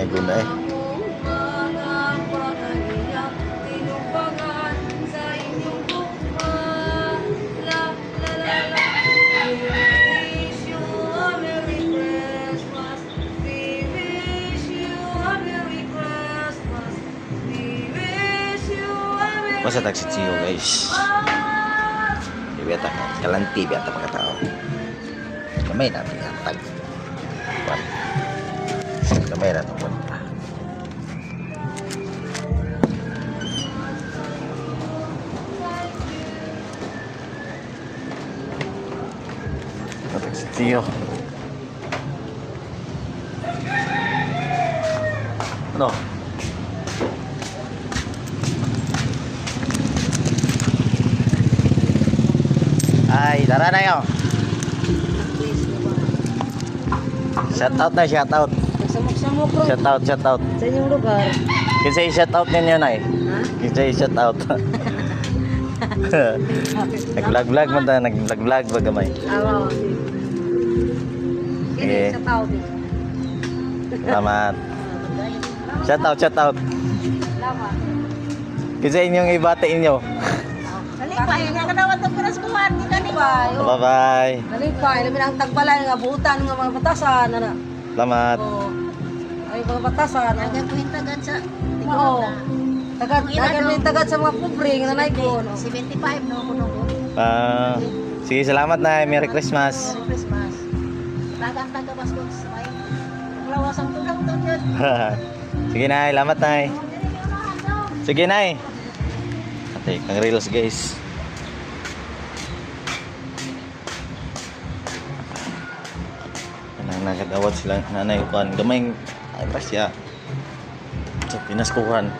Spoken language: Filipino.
guna eh. Masa taksi Cio guys. Biata kalanti biata pagkatao. Kamay na pinatag. Kamay na tungkol. Taksi Cio. Ano? Ay, tara na yun. Shout out na, shout out. Samok-samok ro. Shout out, shout out. Sa inyong lugar. Kinsa i-shout out ninyo na eh. Ha? Kinsa i-shout out. Nag-vlog-vlog man tayo, nag-vlog-vlog ba gamay. Awa. Sige. Sa tao din. Salamat. Shout out, shout out. Salamat. Kinsa inyong ibati inyo. Nalipay nga kadawat ang pinaskuhan ni kanipay. Bye-bye. Nalipay, labi ang tagbalay nga buutan nga mga batasan ana. Salamat. Oo. Ay mga batasan. Agad ko yung tagad sa Oo. Tagad may tagad sa mga pobre nga nanay ko. 75 no kuno ko. Sige, salamat na. Merry Christmas. Merry Christmas. Taga Basko may lawas ang tulang doon yun. Sige na, salamat na. Sige na. Ate, kang reels guys. Nakadawat sila nanay kuan gamay ay pasya sa pinaskuhan.